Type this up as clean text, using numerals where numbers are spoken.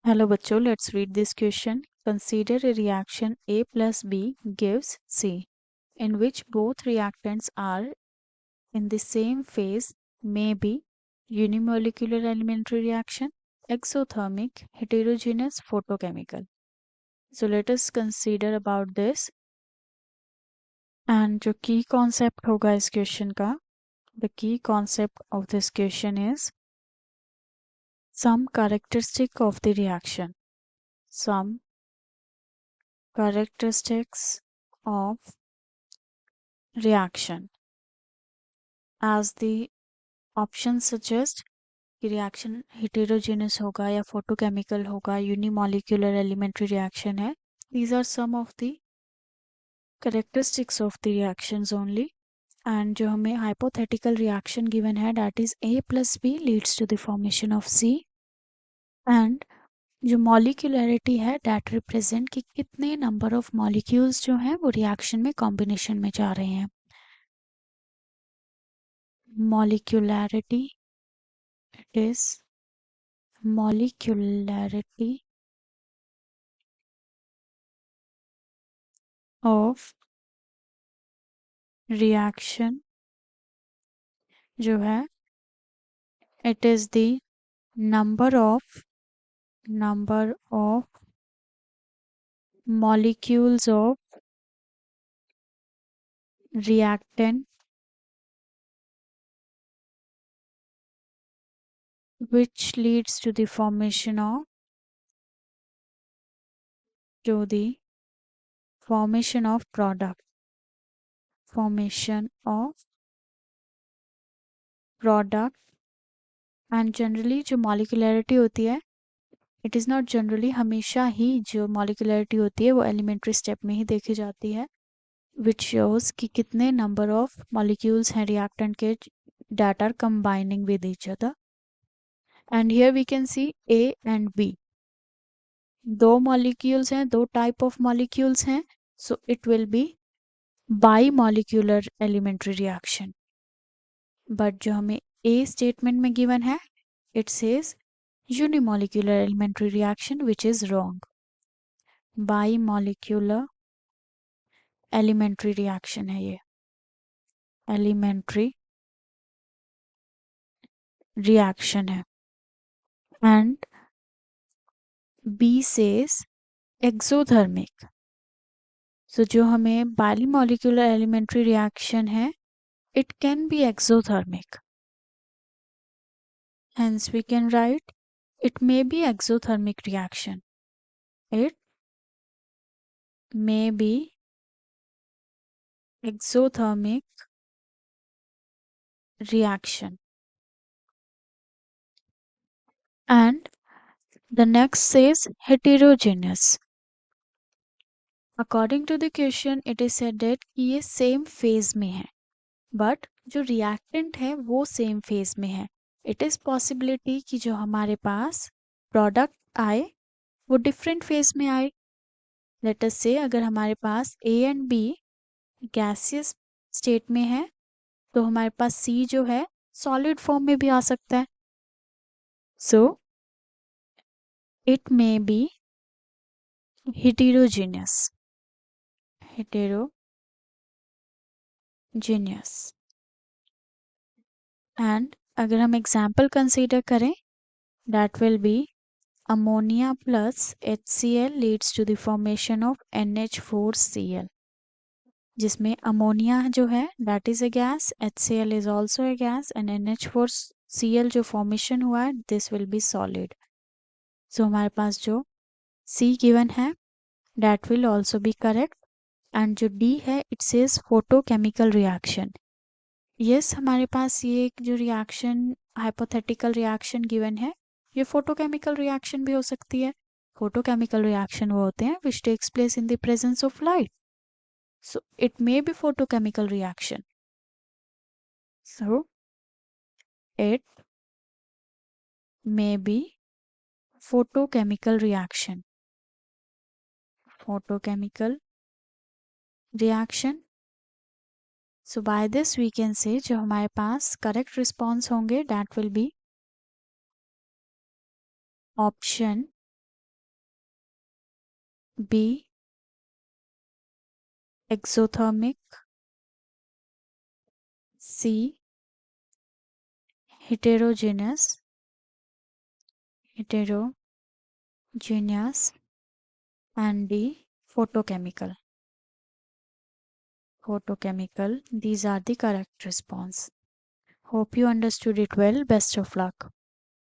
Hello बच्चों, let's read this question. Consider a reaction A plus B gives C, in which both reactants are in the same phase, may be unimolecular elementary reaction, exothermic, heterogeneous, photochemical. So let us consider about this. And जो key concept होगा इस question का, the key concept of this question is some characteristic of the reaction. Some characteristics of reaction. As the option suggest कि reaction heterogeneous होगा या photochemical होगा, unimolecular elementary reaction है. These are some of the characteristics of the reactions only. And जो हमें hypothetical reaction given है, that is A plus B leads to the formation of C. And जो molecularity है, that represent कि कितने number of molecules जो हैं वो reaction में combination में जा रहे हैं. Molecularity, it is molecularity of reaction जो है, it is the number of molecules of reactant which leads to the formation of product. And generally जो molecularity होती है, it is not generally, हमेशा ही जो molecularity होती है वो elementary step में ही देखी जाती है, which shows कि कितने number of molecules हैं reactant के that are combining with each other. And here we can see A and B. दो molecules हैं, दो type of molecules हैं, so it will be bimolecular elementary reaction. But जो हमें A statement में given है, it says unimolecular elementary reaction, which is wrong. Bimolecular elementary reaction है ये, elementary reaction है. And B says exothermic. So जो हमें bimolecular elementary reaction है, it can be exothermic. Hence we can write it may be exothermic reaction. It may be exothermic reaction. And the next says heterogeneous. According to the question, it is said that ये same phase में है, but जो reactant है वो same phase में है. It is possibility कि जो हमारे पास product आए वो different phase में आए. Let us say अगर हमारे पास A and B gaseous state में है तो हमारे पास C जो है solid form में भी आ सकता है. So it may be heterogeneous. And अगर हम example consider करें, that will be ammonia plus HCl leads to the formation of NH4Cl, जिसमें ammonia जो है that is a gas, HCl is also a gas, and NH4Cl जो formation हुआ है this will be solid. So हमारे पास जो C given है that will also be correct. And जो D है it says photochemical reaction. Yes, हमारे पास ये एक जो reaction hypothetical reaction given है ये photochemical reaction भी हो सकती है. Photochemical reaction वो होते हैं which takes place in the presence of light. So it may be photochemical reaction. So it may be photochemical reaction. So by this we can say जो हमारे पास correct response होंगे that will be option B. Exothermic. C. Heterogeneous. Heterogeneous. And D. Photochemical. Photochemical. These are the correct response. Hope you understood it well. Best of luck.